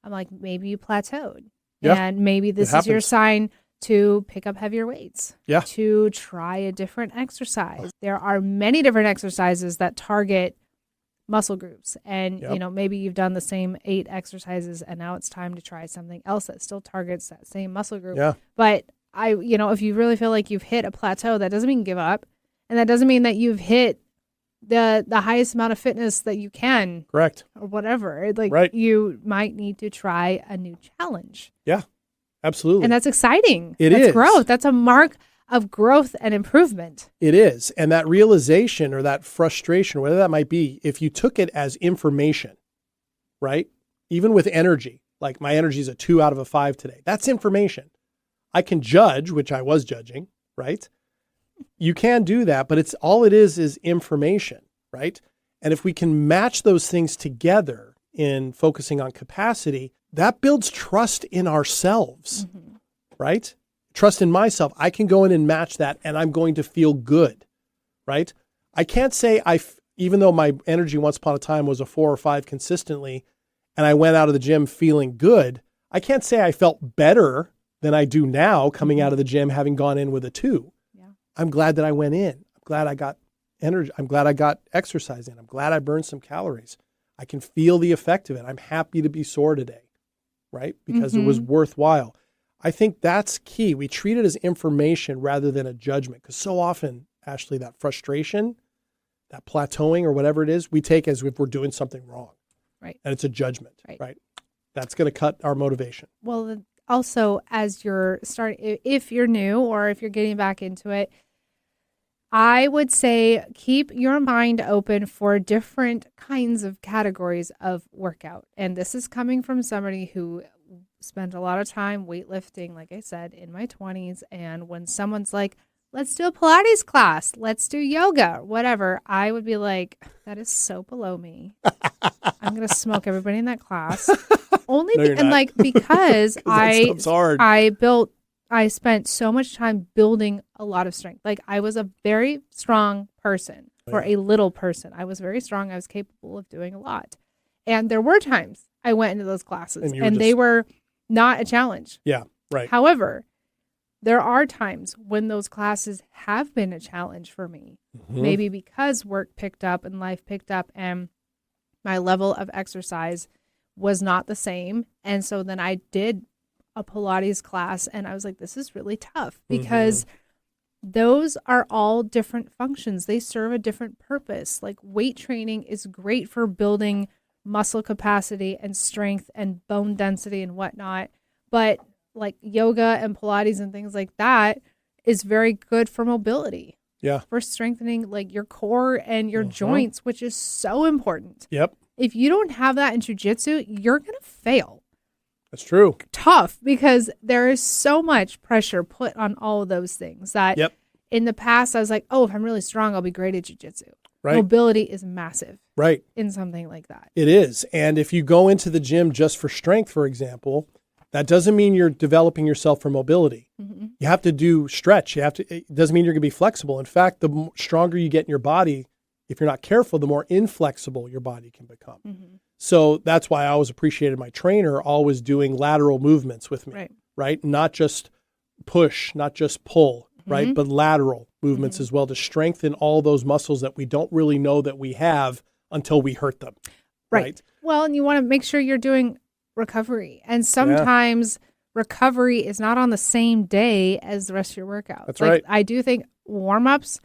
I'm like, maybe you plateaued. Yeah. And maybe this is your sign to pick up heavier weights. Yeah. To try a different exercise. There are many different exercises that target muscle groups. And, maybe you've done the same 8 exercises and now it's time to try something else that still targets that same muscle group. Yeah. But if you really feel like you've hit a plateau, that doesn't mean give up. And that doesn't mean that you've hit the highest amount of fitness that you can. Correct. Or whatever. Like you might need to try a new challenge. Yeah, absolutely. And that's exciting. That's growth. That's a mark of growth and improvement. It is. And that realization or that frustration, whatever that might be, if you took it as information, right? Even with energy, like my energy is a 2 out of a 5 today. That's information. I can judge, which I was judging, right? You can do that, but all it is information, right? And if we can match those things together in focusing on capacity, that builds trust in ourselves, right? Trust in myself. I can go in and match that and I'm going to feel good, right? I can't say even though my energy once upon a time was a 4 or 5 consistently and I went out of the gym feeling good, I can't say I felt better than I do now coming out of the gym having gone in with a 2. I'm glad that I went in. I'm glad I got energy. I'm glad I got exercise in. I'm glad I burned some calories. I can feel the effect of it. I'm happy to be sore today, right? Because it was worthwhile. I think that's key. We treat it as information rather than a judgment. Because so often, Ashley, that frustration, that plateauing or whatever it is, we take as if we're doing something wrong. Right. And it's a judgment, right? That's going to cut our motivation. Well, also as you're starting, if you're new or if you're getting back into it, I would say keep your mind open for different kinds of categories of workout. And this is coming from somebody who spent a lot of time weightlifting, like I said, in my 20s. And when someone's like, let's do a Pilates class, let's do yoga, whatever, I would be like, that is so below me. I'm going to smoke everybody in that class. Because I spent so much time building a lot of strength. Like I was a very strong person for a little person. I was very strong. I was capable of doing a lot. And there were times I went into those classes and they were not a challenge. Yeah, right. However, there are times when those classes have been a challenge for me. Maybe because work picked up and life picked up and my level of exercise was not the same. And so then I did a Pilates class and I was like, this is really tough because those are all different functions. They serve a different purpose. Like weight training is great for building muscle capacity and strength and bone density and whatnot. But like yoga and Pilates and things like that is very good for mobility. Yeah. For strengthening like your core and your joints, which is so important. Yep. If you don't have that in jiu-jitsu, you're going to fail. That's true. Tough because there is so much pressure put on all of those things that in the past I was like, oh, if I'm really strong, I'll be great at jiu-jitsu. Right. Mobility is massive. Right. In something like that. It is. And if you go into the gym just for strength, for example, that doesn't mean you're developing yourself for mobility. You have to do stretch. It doesn't mean you're going to be flexible. In fact, the stronger you get in your body, if you're not careful, the more inflexible your body can become. So that's why I always appreciated my trainer always doing lateral movements with me, right? Not just push, not just pull, right? But lateral movements as well to strengthen all those muscles that we don't really know that we have until we hurt them. Right. Well, and you want to make sure you're doing recovery. And sometimes recovery is not on the same day as the rest of your workout. That's right. I do think warm-ups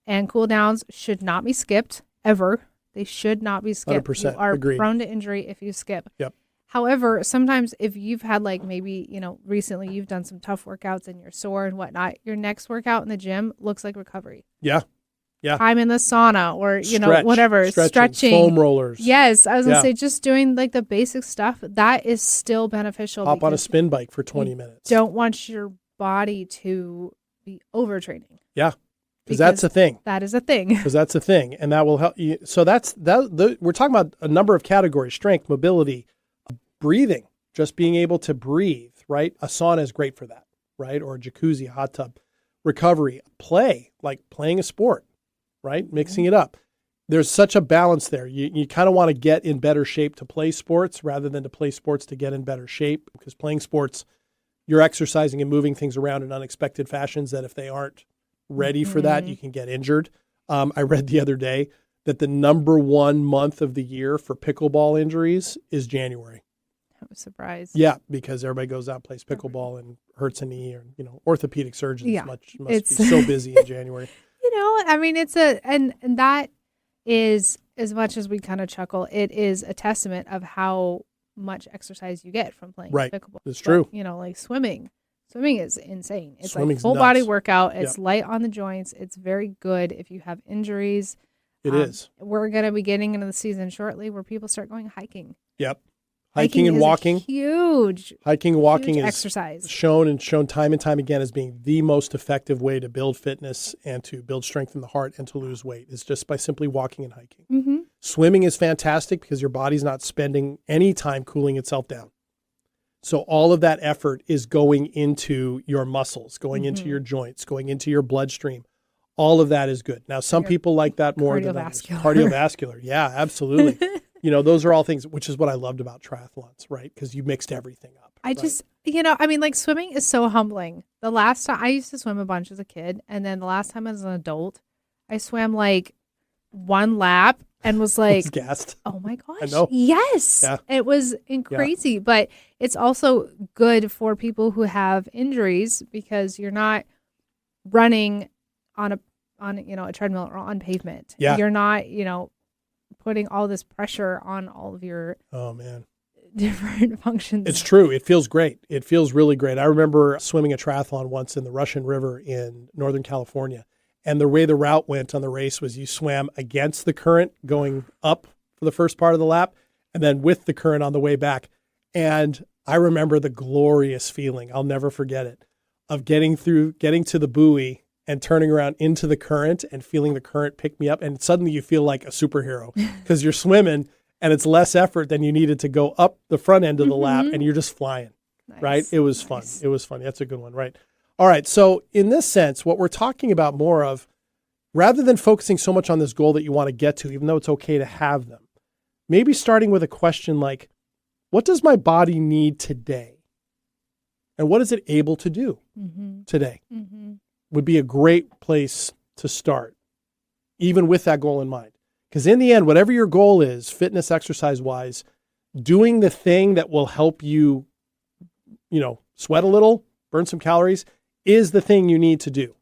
and cool downs should not be skipped ever. They should not be skipped. 100%. You are Agreed. prone to injury if you skip. Yep. However, sometimes if you've had like maybe, recently you've done some tough workouts and you're sore and whatnot, your next workout in the gym looks like recovery. Yeah. Yeah. Time in the sauna or, Stretch, whatever, stretching. Foam rollers. Yes. I was going to say just doing like the basic stuff, that is still beneficial. Hop on a spin bike for 20 minutes. Don't want your body to be overtraining. Yeah. Because that's a thing. That is a thing. Because that's a thing. And that will help you. So we're talking about a number of categories: strength, mobility, breathing, just being able to breathe, right? A sauna is great for that, right? Or a jacuzzi, a hot tub. Recovery, play, like playing a sport, right? Mixing it up. There's such a balance there. You kind of want to get in better shape to play sports rather than to play sports to get in better shape, because playing sports, you're exercising and moving things around in unexpected fashions that if they aren't ready for that, you can get injured. I read the other day that the number one month of the year for pickleball injuries is January. I was surprised. Yeah, because everybody goes out and plays pickleball and hurts a knee, or orthopedic surgeons must be so busy in January. And that is, as much as we kind of chuckle, it is a testament of how much exercise you get from playing pickleball. It's true. Like swimming. Swimming is insane. It's Swimming's like full nuts. body workout. It's light on the joints. It's very good if you have injuries. It is. We're going to be getting into the season shortly where people start going hiking. Yep. Hiking and walking. Huge. Hiking and walking is exercise. shown time and time again as being the most effective way to build fitness and to build strength in the heart and to lose weight, is just by simply walking and hiking. Swimming is fantastic because your body's not spending any time cooling itself down. So all of that effort is going into your muscles, going into your joints, going into your bloodstream. All of that is good. Now, some people like that more than others. Cardiovascular. Yeah, absolutely. Those are all things, which is what I loved about triathlons, right? Because you mixed everything up. Like swimming is so humbling. The last time I used to swim a bunch as a kid, and then the last time as an adult, I swam like one lap and was like, gassed. Oh my gosh. I know. Yes. Yeah. It was crazy, but it's also good for people who have injuries because you're not running on a treadmill or on pavement. Yeah. You're not, putting all this pressure on all of your different functions. It's true. It feels great. It feels really great. I remember swimming a triathlon once in the Russian River in Northern California. And the way the route went on the race was you swam against the current going up for the first part of the lap and then with the current on the way back. And I remember the glorious feeling, I'll never forget it, of getting to the buoy and turning around into the current and feeling the current pick me up. And suddenly you feel like a superhero because you're swimming and it's less effort than you needed to go up the front end of the lap and you're just flying, right? It was fun. It was fun. That's a good one, right? All right. So in this sense, what we're talking about more of, rather than focusing so much on this goal that you want to get to, even though it's okay to have them, maybe starting with a question like, what does my body need today? And what is it able to do today? Would be a great place to start, even with that goal in mind. Because in the end, whatever your goal is, fitness, exercise wise, doing the thing that will help you, sweat a little, burn some calories is the thing you need to do.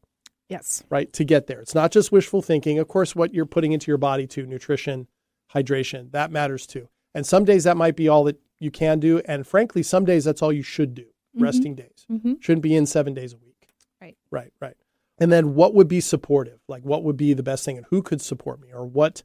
Yes. Right. To get there. It's not just wishful thinking. Of course, what you're putting into your body too, nutrition, hydration, that matters too. And some days that might be all that you can do. And frankly, some days that's all you should do. Resting days. Shouldn't be in 7 days a week. Right. And then what would be supportive? Like what would be the best thing and who could support me, or what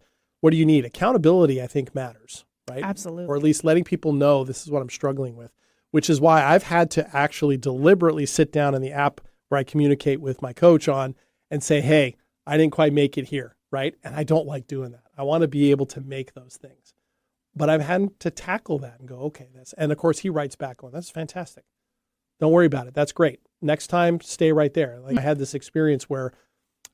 do you need? Accountability, I think, matters, right? Absolutely. Or at least letting people know this is what I'm struggling with, which is why I've had to actually deliberately sit down in the app where I communicate with my coach on and say, hey, I didn't quite make it here, right? And I don't like doing that. I want to be able to make those things. But I've had to tackle that and go, okay, and of course he writes back on, that's fantastic. Don't worry about it. That's great. Next time, stay right there. Like I had this experience where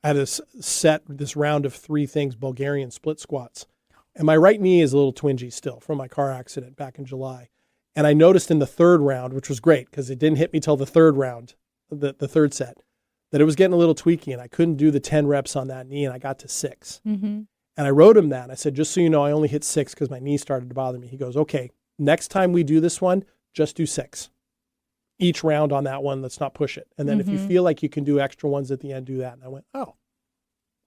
I had this round of 3 things, Bulgarian split squats. And my right knee is a little twingy still from my car accident back in July. And I noticed in the 3rd round, which was great because it didn't hit me till the 3rd round, the 3rd set, that it was getting a little tweaky and I couldn't do the 10 reps on that knee and I got to 6. And I wrote him that. I said, just so you know, I only hit 6 because my knee started to bother me. He goes, okay, next time we do this one, just do 6. Each round on that one, let's not push it. And then if you feel like you can do extra ones at the end, do that. And I went, oh,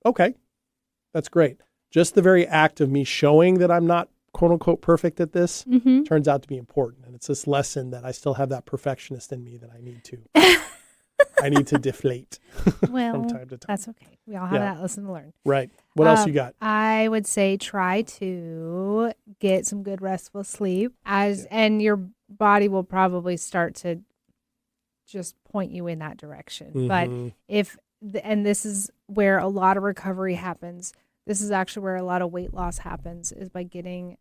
okay, that's great. Just the very act of me showing that I'm not quote unquote perfect at this turns out to be important. And it's this lesson that I still have that perfectionist in me that I need to deflate from time to time. That's okay. We all have that lesson to learn. Right. What else you got? I would say try to get some good restful sleep and your body will probably start to just point you in that direction. But and this is where a lot of recovery happens. This is actually where a lot of weight loss happens, is by getting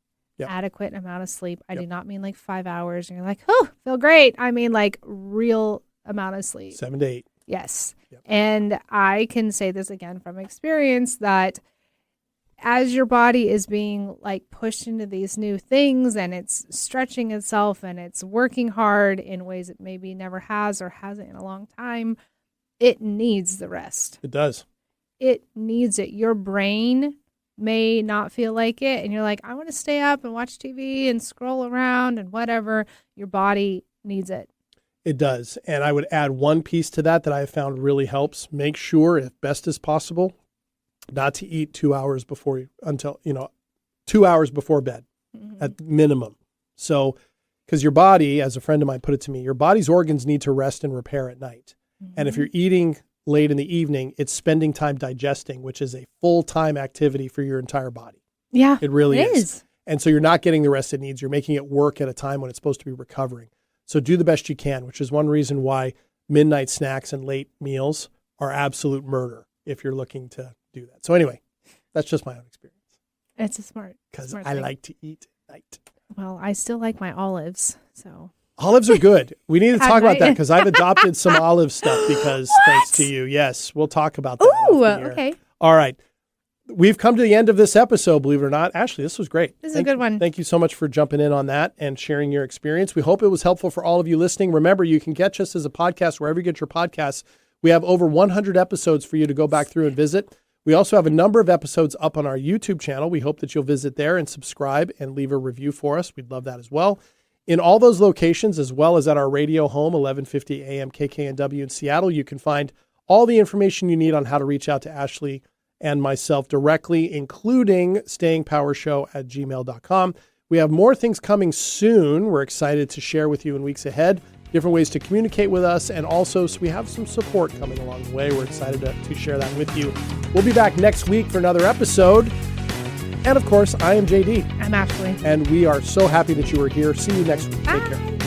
adequate amount of sleep. I do not mean like 5 hours and you're like, oh, feel great. I mean like real amount of sleep. 7 to 8. Yes. Yep. And I can say this again from experience that as your body is being like pushed into these new things and it's stretching itself and it's working hard in ways it maybe never has or hasn't in a long time, it needs the rest. It does. It needs it. Your brain may not feel like it and you're like, I want to stay up and watch TV and scroll around and whatever. Your body needs it. It does. And I would add one piece to that I have found really helps. Make sure, if best as possible, not to eat 2 hours before 2 hours before bed at minimum. So, because your body, as a friend of mine put it to me, your body's organs need to rest and repair at night. And if you're eating late in the evening, it's spending time digesting, which is a full-time activity for your entire body. Yeah, it really is. And so you're not getting the rest it needs. You're making it work at a time when it's supposed to be recovering. So do the best you can, which is one reason why midnight snacks and late meals are absolute murder if you're looking to do that. So anyway, that's just my own experience. It's a smart because I like to eat at night. Well, I still like my olives, so. Olives are good. We need to talk about that because I've adopted some olive stuff because thanks to you. Yes, we'll talk about that. Ooh, okay. All right. We've come to the end of this episode, believe it or not. Ashley, this was great. This is a good one. Thank you so much for jumping in on that and sharing your experience. We hope it was helpful for all of you listening. Remember, you can catch us as a podcast wherever you get your podcasts. We have over 100 episodes for you to go back through and visit. We also have a number of episodes up on our YouTube channel. We hope that you'll visit there and subscribe and leave a review for us. We'd love that as well. In all those locations, as well as at our radio home, 1150 AM KKNW in Seattle, you can find all the information you need on how to reach out to Ashley and myself directly, including stayingpowershow@gmail.com. We have more things coming soon. We're excited to share with you in weeks ahead, different ways to communicate with us, and also so we have some support coming along the way. We're excited to share that with you. We'll be back next week for another episode. And of course, I am JD. I'm Ashley. And we are so happy that you were here. See you next week. Bye. Take care.